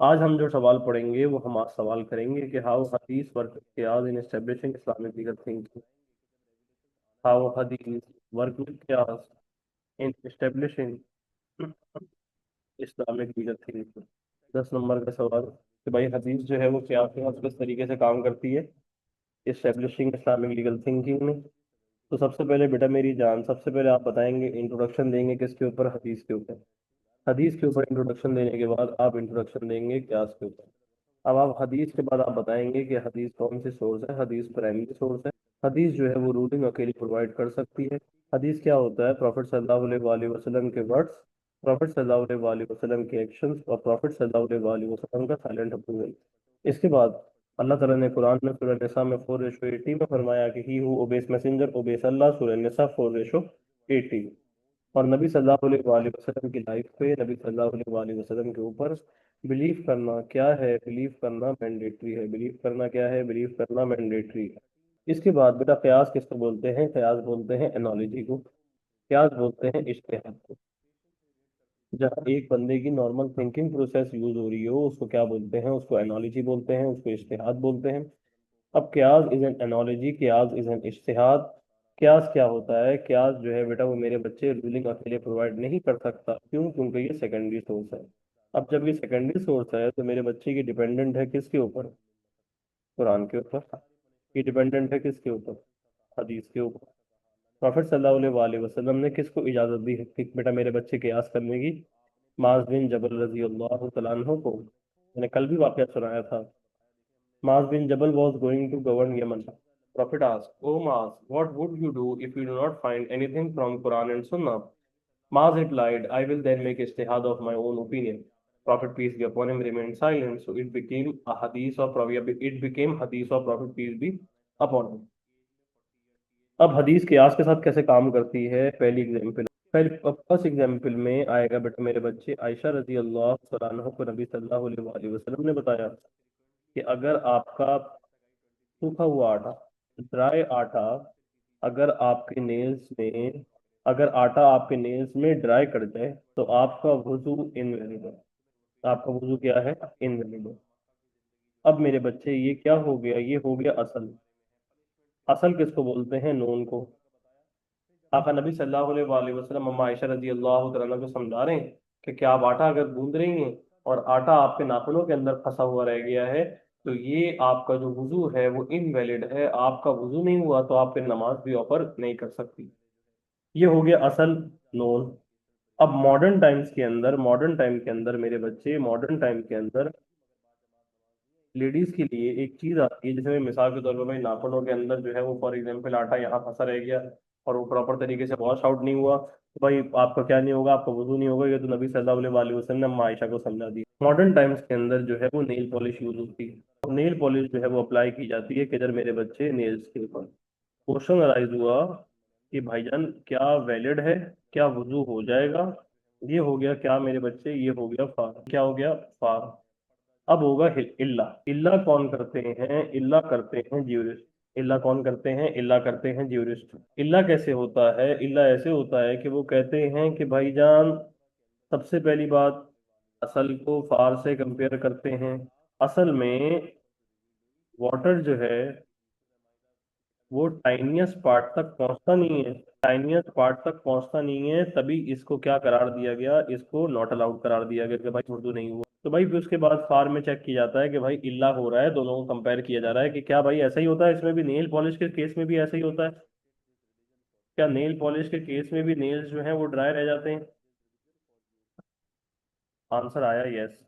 आज हम जो सवाल पढ़ेंगे वो हम आज सवाल करेंगे कि हाउ हदीस वर्क कियास in establishing Islamic legal thinking. How हदीस वर्क कियास in establishing Islamic legal thinking. 10 number का सवाल कि भाई हदीस जो है वो कियास के साथ किस तरीके से काम करती है एस्टेब्लिशिंग इस्लामिक लीगल थिंकिंग में। तो सबसे पहले बेटा मेरी जान, सबसे पहले आप बताएंगे, इंट्रोडक्शन देंगे किसके ऊपर? हदीस के ऊपर। हदीस के ऊपर इंट्रोडक्शन देने के बाद आप इंट्रोडक्शन देंगे क्यास के ऊपर। अब आप हदीस के बाद आप बताएंगे कि हदीस कौन सी सोर्स है। हदीस प्राइमरी सोर्स है। हदीस जो है वो रूलिंग अकेली प्रोवाइड कर सकती है। हदीस क्या होता है? प्रॉफिट सल्लल्लाहु अलैहि वसल्लम के वर्ड्स, प्रॉफिट सल्लल्लाहु अलैहि वसल्लम के एक्शंस और प्रॉफिट सल्लल्लाहु अलैहि वसल्लम का साइलेंट अप्रूवल। इसके बाद अल्लाह ताला ने कुरान में सूरह निसा में 4:80 में फरमाया कि he who obeys messenger obeys अल्लाह, सूरह निसा 4:80। और नबी सल्लल्लाहु अलैहि वसल्लम की लाइफ पे, नबी सल्लल्लाहु अलैहि वसल्लम के ऊपर बिलीव करना क्या है? बिलीव करना मैंडेटरी है। बिलीव करना क्या है? बिलीव करना मैंडेटरी है। इसके बाद बेटा कयास किसको बोलते हैं? कयास बोलते हैं एनोलॉजी को। कयास बोलते हैं इज्तिहाद को। जहाँ एक बंदे की नॉर्मल थिंकिंग प्रोसेस यूज हो रही हो उसको क्या बोलते हैं? उसको एनोलॉजी बोलते हैं, उसको इज्तिहाद बोलते हैं। अब क्यास इज एन एनोलॉजी, क्यास इज एन इज्तिहाद। क्यास क्या होता है? क्यास जो है बेटा वो मेरे बच्चे रूलिंग अकेले प्रोवाइड नहीं कर सकता। क्यों? क्योंकि ये सेकेंडरी सोर्स है। अब जब ये सेकेंडरी सोर्स है तो मेरे बच्चे की डिपेंडेंट है किसके ऊपर? कुरान के ऊपर। ये डिपेंडेंट है किसके ऊपर? हदीस के ऊपर। प्रॉफिट सल्लल्लाहु अलैहि वसल्लम ने किसको इजाजत दी है कि बेटा मेरे बच्चे क्यास करने की? माज बिन जबल रजी अल्लाह तआला अन्हु को। मैंने कल भी वाकया सुनाया था। Maaz bin Jabal was going to govern Yemen. Prophet asked, "O Maaz, what would you do if you do not find anything from Quran and Sunnah?" Maaz replied, "I will then make ijtihad of my own opinion." Prophet peace be upon him remained silent, so it became hadith of Prophet peace be upon him. अब हदीस कियास के साथ कैसे काम करती है? पहली example, पहले फर्स्ट एग्जाम्पल में आएगा बेटा मेरे बच्चे, आयशा रजी अल्लाह तआला अन्हा को नबी सल्लल्लाहु अलैहि वसल्लम ने बताया कि अगर आपका सूखा हुआ आटा, ड्राई आटा, अगर आपके नेल्स में, अगर आटा आपके नेल्स में ड्राई कर जाए तो आपका वुजू इनवैलिड है। आपका वुजू क्या है? इनवैलिड है। अब मेरे बच्चे ये क्या हो गया? ये हो गया असल। असल किसको बोलते हैं? नून को। आका नबी सल्लल्लाहु अलैहि वसल्लम अम्मा आयशा रजी अल्लाह तआला को समझा रहे हैं कि क्या आप आटा अगर गूंद रही हैं और आटा आपके नाखूनों के अंदर फंसा हुआ रह गया है तो ये आपका जो वुजू है वो इनवैलिड है। आपका वुजू नहीं हुआ तो आप फिर नमाज भी ऑफर नहीं कर सकती। ये हो गया असल, नोन। अब मॉडर्न टाइम्स के अंदर, मॉडर्न टाइम के अंदर मेरे बच्चे, मॉडर्न टाइम के अंदर लेडीज के लिए एक चीज आती है जिसमें मिसाल के तौर पर भाई नाखूनों के अंदर जो है वो फॉर एग्जाम्पल आटा यहाँ फंसा रह गया और वो प्रॉपर तरीके से वॉश आउट नहीं हुआ तो भाई आपका क्या नहीं होगा? आपका वजू नहीं होगा। ये तो नबी सल्लल्लाहु अलैहि वसल्लम ने अम्मा आयशा को समझा दी। मॉडर्न टाइम्स के अंदर जो है वो नेल पॉलिश यूज होती है और नेल पॉलिश जो है वो अप्लाई की जाती है किधर मेरे बच्चे? नेल्स के ऊपर। क्वेश्चन अराइज हुआ कि भाईजान क्या वैलिड है? क्या वजू हो जाएगा? ये हो गया क्या मेरे बच्चे? ये हो गया फार। क्या हो गया? फार। अब होगा इल्ला। इल्ला कौन करते हैं? इल्ला करते हैं ज्यूरिस्ट। इल्ला कौन करते हैं? इल्ला करते हैं ज्यूरिस्ट। इल्ला कैसे होता है? इल्ला ऐसे होता है कि वो कहते हैं कि भाईजान सबसे पहली बात, असल को फार से कंपेयर करते हैं। असल में वाटर जो है वो टाइनियस्ट पार्ट तक पहुंचता नहीं है। टाइनियस्ट पार्ट तक पहुंचता नहीं है, तभी इसको क्या करार दिया गया? इसको नॉट अलाउड करार दिया गया कि भाई उर्दू नहीं हुआ। तो भाई फिर उसके बाद फार में चेक किया जाता है कि भाई इल्ला हो रहा है, दोनों को कंपेयर किया जा रहा है कि क्या भाई ऐसा ही होता है? इसमें भी नेल पॉलिश के केस में भी ऐसा ही होता है? क्या नेल पॉलिश के केस में भी नेल्स जो हैं वो ड्राई रह जाते हैं? आंसर आया यस।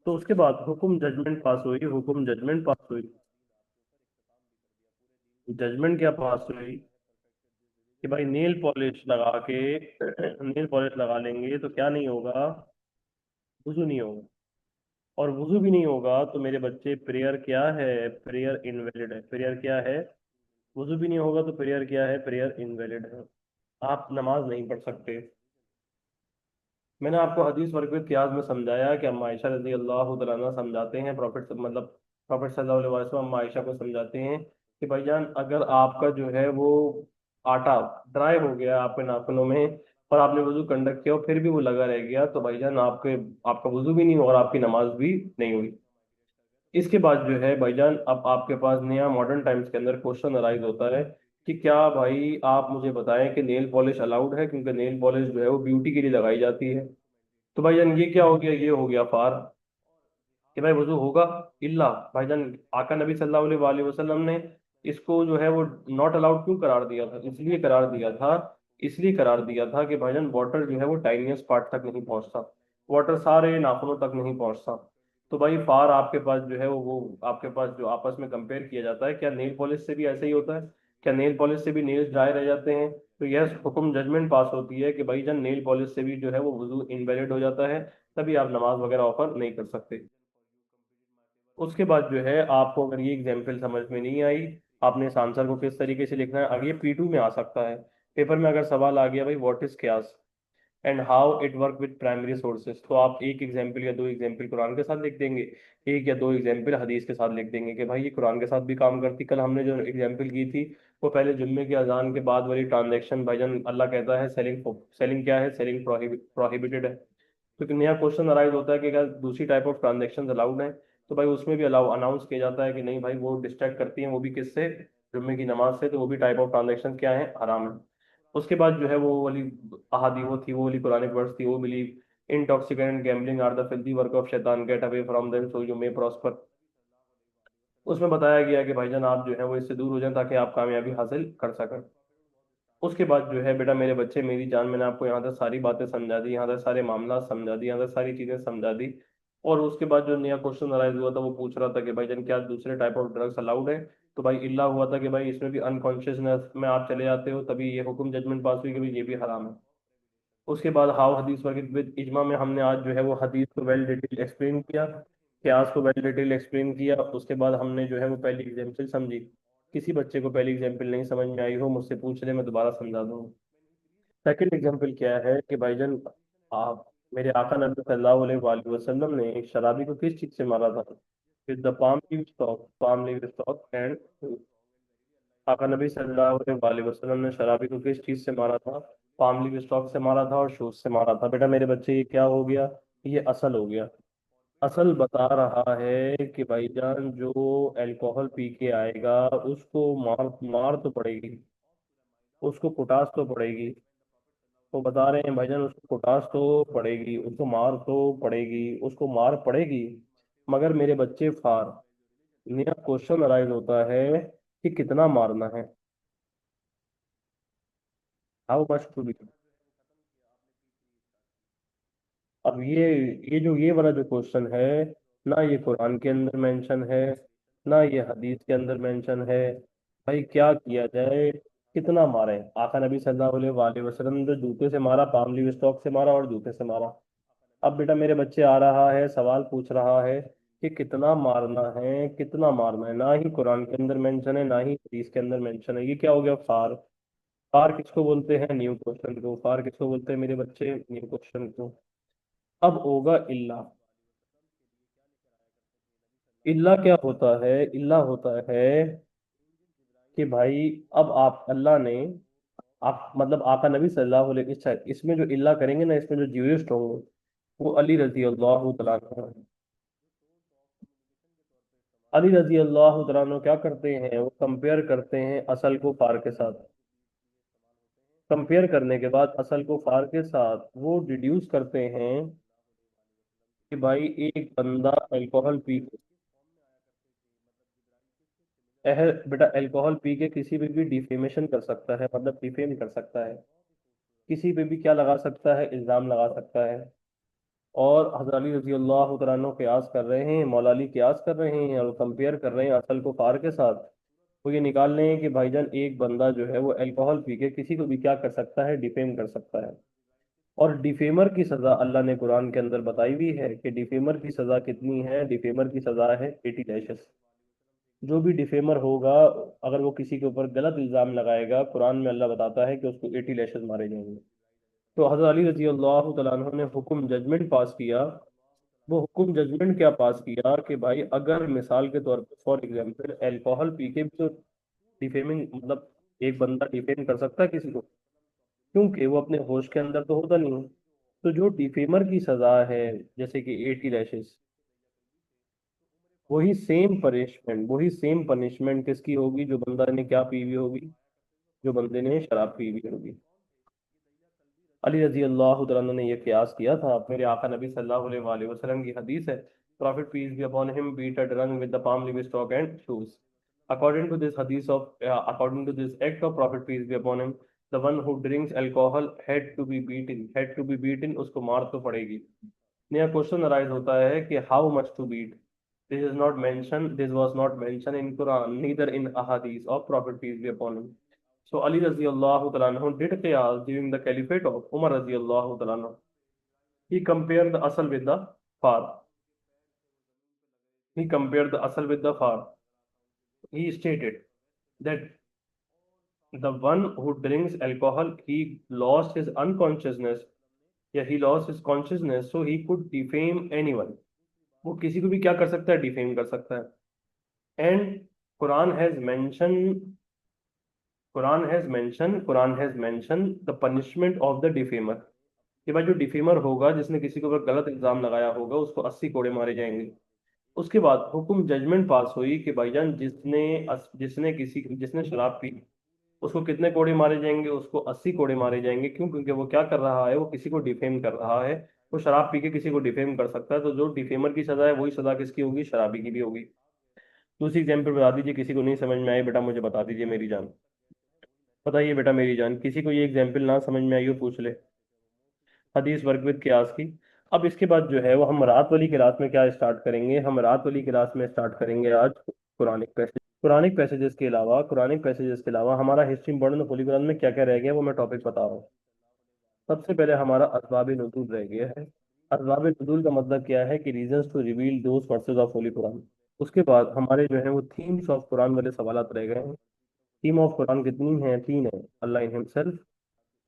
तो उसके बाद हुक्म जजमेंट पास हुई, हुक्म जजमेंट पास हुई। जजमेंट क्या पास हुई कि भाई नेल पॉलिश लगा के नेल पॉलिश लगा लेंगे तो क्या नहीं होगा? वुजू नहीं होगा। और वुजू भी नहीं होगा तो मेरे बच्चे प्रेयर क्या है? प्रेयर इनवैलिड है। प्रेयर क्या है? वुजू भी नहीं होगा तो प्रेयर क्या है? प्रेयर इनवैलिड है। आप नमाज नहीं पढ़ सकते। मैंने आपको हदीस वर्ग में कियास में समझाया कि अम्मा आयशा रजी अल्लाह तआला अन्हा समझाते हैं प्रॉफिट मतलब प्रॉफेट सल्लल्लाहु अलैहि वसल्लम आयशा को समझाते हैं कि भाईजान अगर आपका जो है वो आटा ड्राई हो गया आपके नाखूनों में और आपने वजू कंडक्ट किया और फिर भी वो लगा रह गया, तो भाईजान आपके आपका वजू भी नहीं हुआ और आपकी नमाज भी नहीं हुई। इसके बाद जो है भाईजान अब आपके पास नया मॉडर्न टाइम्स के अंदर क्वेश्चन अराइज होता है कि क्या भाई आप मुझे बताएं कि नेल पॉलिश अलाउड है, क्योंकि नेल पॉलिश जो है वो ब्यूटी के लिए लगाई जाती है। तो भाईजान ये क्या हो गया, ये हो गया फार कि भाई वजू होगा इल्ला। भाईजान आका नबी सल्लल्लाहु अलैहि वसल्लम ने इसको जो है वो नॉट अलाउड क्यों करार दिया था, इसलिए करार दिया था कि भाईजान वाटर जो है वो टाइनियस्ट पार्ट तक नहीं पहुंचता, वाटर सारे नाखूनों तक नहीं पहुंचता। तो भाई फार आपके पास जो है वो आपके पास जो आपस में कंपेयर किया जाता है, क्या नेल पॉलिश से भी ऐसा ही होता है, क्या नेल पॉलिश से भी नेल्स ड्राई रह जाते हैं। तो यह हुक्म जजमेंट पास होती है कि भाई जान नेल पॉलिश से भी जो है वो वजू इनवैलिड हो जाता है, तभी आप नमाज वगैरह ऑफर नहीं कर सकते। उसके बाद जो है आपको अगर ये एग्जाम्पल समझ में नहीं आई, आपने इस आंसर को किस तरीके से लिखना है, अगर ये P2 में आ सकता है पेपर में, अगर सवाल आ गया भाई व्हाट इज क्यास and how it work with primary sources, तो आप एक एग्जाम्पल या दो एग्जाम्पल कुरान के साथ लिख देंगे, एक या दो एग्जाम्पल हदीस के साथ लिख देंगे कि भाई ये कुरान के साथ भी काम करती। कल हमने जो एग्जाम्पल की थी वो पहले जुम्मे की अजान के बाद वाली ट्रांजैक्शन, भाईजान अल्लाह कहता है सेलिंग, सेलिंग क्या है, सेलिंग प्रोहिबिटेड है। तो नया क्वेश्चन अराइज होता है कि अगर दूसरी टाइप ऑफ ट्रांजेक्शन अलाउड है, तो भाई उसमें भी अलाउ अनाउंस किया जाता है कि नहीं भाई वो डिस्ट्रैक्ट करती हैं, वो भी किससे, जुम्मे की नमाज से, तो वो भी टाइप ऑफ ट्रांजेक्शन क्या है, हराम है। उसके बाद जो है वो वाली अहादी वो थी, वो वाली कुरानिक वर्स थी, वो मिली intoxicant gambling are the filthy work of शैतान, get away from them so you may prosper. उसमें बताया गया कि भाईजान आप जो है वो इससे दूर हो जाएं ताकि आप कामयाबी हासिल कर सकें। उसके बाद जो है बेटा मेरे बच्चे मेरी जान, मैंने आपको यहाँ तक सारी बातें समझा दी, यहाँ तक सारे मामला समझा दी, यहाँ तक सारी चीजें समझा दी। और उसके बाद जो नया क्वेश्चन अराइज हुआ था वो पूछ रहा था कि भाई जान क्या दूसरे टाइप ऑफ ड्रग्स अलाउड है। तो भाई इल्ला हुआ था कि भाई इसमें भी अनकॉन्शियसनेस में आप चले जाते हो, तभी ये हुक्म जजमेंट पास हुई कि भाई ये भी हराम है। उसके बाद हाउ हदीस वर्क विद इजमा में हमने आज जो है वो हदीस को वेल डिटेल एक्सप्लेन किया, क्यास को वेल डिटेल एक्सप्लेन किया। उसके बाद हमने जो है वो पहली एग्जाम्पल समझी। किसी बच्चे को पहली एग्जाम्पल नहीं समझ में आई हो मुझसे पूछ ले, मैं दोबारा समझा दूंगा। सेकंड एग्जाम्पल क्या है कि भाईजान आप मेरे आका नबी सल्लल्लाहु अलैहि वसल्लम ने एक शराबी को किस चीज से मारा था, with the palm leave stock and, आका नबी सल्लल्लाहु अलैहि वसल्लम ने शराबी को किस चीज से मारा था, पाम लीव स्टॉक से मारा था और शूज से मारा था। बेटा मेरे बच्चे ये क्या हो गया, ये असल हो गया। असल बता रहा है कि भाईजान जो अल्कोहल पी के आएगा उसको मार मार तो पड़ेगी, उसको कुटास तो पड़ेगी। तो बता रहे हैं भाईजान उसको कुटास तो पड़ेगी, उसको मार तो पड़ेगी, उसको मार पड़ेगी, मगर मेरे बच्चे फार, नया क्वेश्चन अराइज होता है कि कितना मारना है, हाउ मच टू बी। अब ये वाला जो क्वेश्चन है, ना ये कुरान के अंदर मेंशन है, ना ये हदीस के अंदर मेंशन है। भाई क्या किया जाए, कितना मारे। आका नबी सल्लल्लाहु अलैहि वसल्लम ने तो जूते से मारा, पामली स्टॉक से मारा और जूते से मारा। अब बेटा मेरे बच्चे आ रहा है सवाल पूछ रहा है कि कितना मारना है, कितना मारना है, ना ही कुरान के अंदर मेंशन है ना ही हदीस के अंदर मेंशन है। ये क्या हो गया, फार। फार किसको बोलते हैं, न्यू क्वेश्चन को। फार किसको बोलते हैं मेरे बच्चे, न्यू क्वेश्चन को। अब होगा इल्ला। इल्ला क्या होता है, इल्ला होता है कि भाई अब आप अल्लाह ने, आप मतलब आका नबी सल्लल्लाहु अलैहि वसल्लम, इसमें जो इल्ला करेंगे ना, इसमें जो ज्यूरिस्ट होंगे वो अली रजी अल्लाह तआला अन्हु हैं। अली रजी अल्लाह तआला अन्हु क्या करते हैं, वो कंपेयर करते हैं असल को फार के साथ। कंपेयर करने के बाद असल को फार के साथ वो डिड्यूस करते हैं कि भाई एक बंदा अल्कोहल पी, बेटा अल्कोहल पी के किसी पे भी डिफेमेशन कर सकता है, मतलब डिफेम कर सकता है, किसी पे भी क्या लगा सकता है, इल्जाम लगा सकता है। और हज़रत अली रजी अल्लाह तआला अन्हु कयास कर रहे हैं, मौला अली कयास कर रहे हैं और कंपेयर कर रहे हैं असल को फार के साथ। वो ये निकाल रहे हैं कि भाईजान एक बंदा जो है वो अल्कोहल पी के किसी को भी क्या कर सकता है, डिफेम कर सकता है। और डिफेमर की सजा अल्लाह ने कुरान के अंदर बताई हुई है कि डिफेमर की सजा कितनी है, डिफेमर की सजा है 80 लैशेस। जो भी डिफेमर होगा, अगर वो किसी के ऊपर गलत इल्जाम लगाएगा, कुरान में अल्लाह बताता है कि उसको 80 लैशेस मारे जाएंगे। तो हज़रत अली रजी अल्लाह तआला अन्हु ने हुक्म जजमेंट पास किया वो हुक्म जजमेंट क्या पास किया कि भाई अगर मिसाल के तौर पर फॉर एग्जांपल अल्कोहल पी के भी तो डिफेमिंग मतलब एक बंदा डिफेम कर सकता है किसी को, क्योंकि वो अपने होश के अंदर तो होता नहीं है। तो जो डिफेमर की सजा है जैसे कि 80 लैशेस, वही सेम पनिशमेंट किसकी होगी, जो बंदा ने क्या पी हुई होगी, जो बंदे ने शराब पी हुई होगी। अली रजी अल्लाह तआला ने यह कियास किया था, मेरे आका नबी सल्लल्लाहु अलैहि वसल्लम की हदीस है, prophet peace be upon him beat a drunk with the palm livestock and shoes. According to this act of Prophet peace be upon him, the one who drinks alcohol had to be beaten, उसको मार तो पड़ेगी। नया question arise होता है कि how much to beat. This was not mention in Quran neither in अहादीस of prophet peace be upon him. So Ali radiallahu ta'ala anhu did qiyas during the caliphate of Umar radiallahu ta'ala anhu. He compared the asal with the far. He compared the asal with the far. He stated that the one who drinks alcohol, he lost his unconsciousness. Yeah, he lost his consciousness, so he could defame anyone. वो किसी को भी क्या कर सकता है, defame कर सकता है। And Quran has mention Quran has mention the punishment of the defamer, कि भाई जो डिफेमर होगा, जिसने किसी के ऊपर गलत इल्जाम लगाया होगा, उसको 80 कोड़े मारे जाएंगे। उसके बाद हुक्म जजमेंट पास हुई कि भाईजान जिसने शराब पी, उसको कितने कोड़े मारे जाएंगे, उसको 80 कोड़े मारे जाएंगे। क्यों? क्योंकि वो क्या कर रहा है, वो किसी को डिफेम कर रहा है। वो शराब पी के किसी को डिफेम कर सकता है, तो जो डिफेमर की सजा है वही सजा किसकी होगी, शराबी की भी होगी। दूसरी एग्जाम्पल बता दीजिए, किसी को नहीं समझ में आई बेटा मुझे बता दीजिए मेरी जान। बताइए बेटा मेरी जान, किसी को ये एग्जाम्पल ना समझ में आई हो पूछ ले। हदीस वर्क विद कियास की। अब इसके बाद जो है वो हम रात वाली क्लास में क्या स्टार्ट करेंगे, हम रात वाली क्लास में स्टार्ट करेंगे आज कुरानिक पैसेजेस के अलावा हमारा हिस्ट्री इंपॉर्टेंट होली कुरान में क्या क्या रह गया वो मैं टॉपिक बता रहा हूँ। सबसे पहले हमारा असबाब नुज़ूल रह गया है। असबाब नुज़ूल का मतलब क्या है कि reasons to reveal those verses of holy Quran. उसके बाद हमारे जो है वो थीम्स ऑफ कुरान वाले सवालात रह गए हैं। थीम ऑफ कुरान कितनी है? तीन है। अल्लाह in himself,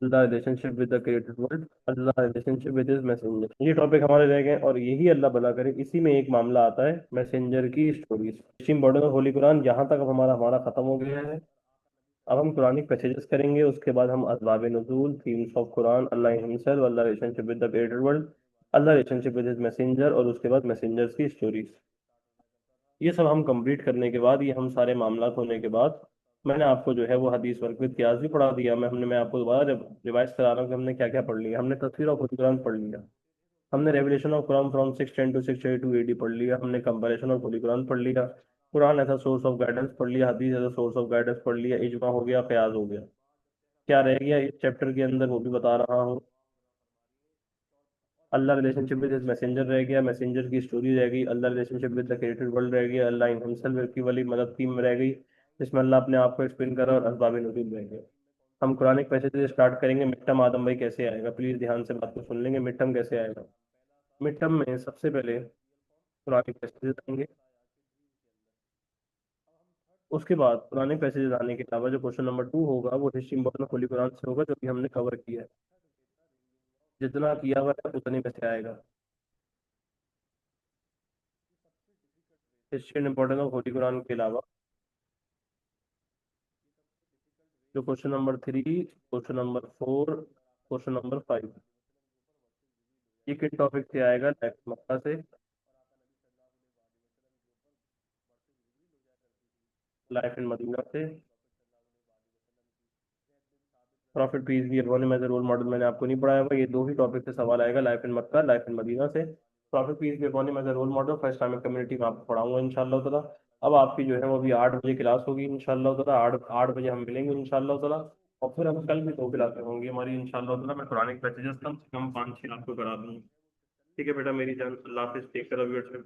Allah relationship with the created world, Allah relationship with his messenger. ये टॉपिक हमारे रह गए और यही अल्लाह भला करे इसी में एक मामला आता है मैसेंजर की stories. History border of holy Quran यहाँ तक अब हमारा हमारा खत्म हो गया है। अब हम कुरानिक पैसेजेस करेंगे, उसके बाद हम असबाब नुज़ूल, themes of Quran, Allah himself, Allah relationship with the created world, Allah relationship with his messenger और उसके बाद मैसेंजर्स की स्टोरीज। ये सब हम कंप्लीट करने के बाद, ये हम सारे मामला होने के बाद, मैंने आपको जो है वो हदीस वर्क विद कियास भी पढ़ा दिया। मैं आपको दोबारा रिवाइज करा रहा हूँ कि हमने क्या क्या पढ़ लिया। हमने तफसीर ऑफ कुरान पढ़ लिया, हमने revelation of Quran from 610 to 682 AD पढ़ लिया, हमने कंपैरिजन ऑफ होली कुरान पढ़ लिया, Quran as a source of guidance पढ़ लिया, हदीस as a source of guidance पढ़ लिया, इजमा हो गया, कयास हो गया। क्या रह गया इस चैप्टर के अंदर वो भी बता रहा हूँ। Allah relationship with his messenger रह गया, मैसेंजर की स्टोरी रह गई, Allah relationship with the created world रह गया, अल्लाह इन हिमसेल्फ की वाली मदद थीम रह गई, जिसमें अल्लाह अपने आप को एक्सप्लेन कर रहा है, और असबाब नुज़ूल रह गया। हम कुरानिक पैसेज से स्टार्ट करेंगे। मिड टर्म आदम भाई कैसे आएगा, प्लीज ध्यान से बात को सुन लेंगे। मिड टर्म कैसे आएगा? मिड टर्म में सबसे पहले कुरानिक पैसेज आएंगे, उसके बाद पुराने पैसेज आने के अलावा जो क्वेश्चन नंबर 2 होगा वो हिस्ट्री इंपॉर्टेंट होली कुरान से होगा, जो कि हमने कवर किया है। जितना किया हुआ है उतने में से आएगा। History important of holy Quran के अलावा जो question number 3, question number 4, question number 5, ये किन टॉपिक से आएगा? लाइफ मक्का से, लाइफ इन मदीना से, prophet peace be upon him as role model मैंने आपको नहीं पढ़ाया हुआ। ये दो ही टॉपिक से सवाल आएगा, life in Mecca, life in Medina से। Prophet peace be upon him as role model for Islamic community में आपको पढ़ाऊंगा इंशाल्लाह ताला। अब आपकी जो है वो अभी 8 बजे क्लास होगी इंशाल्लाह ताला। 8 बजे हम मिलेंगे इंशाल्लाह ताला। और फिर हम कल भी 2 क्लासें होंगी हमारी इंशाल्लाह ताला। मैं कुरानिक पैसेजेस कम से कम 5-6 आपको करा दूंगा। ठीक है बेटा मेरी जान, अल्लाह हाफिज़, टेक केयर ऑफ योरसेल्फ।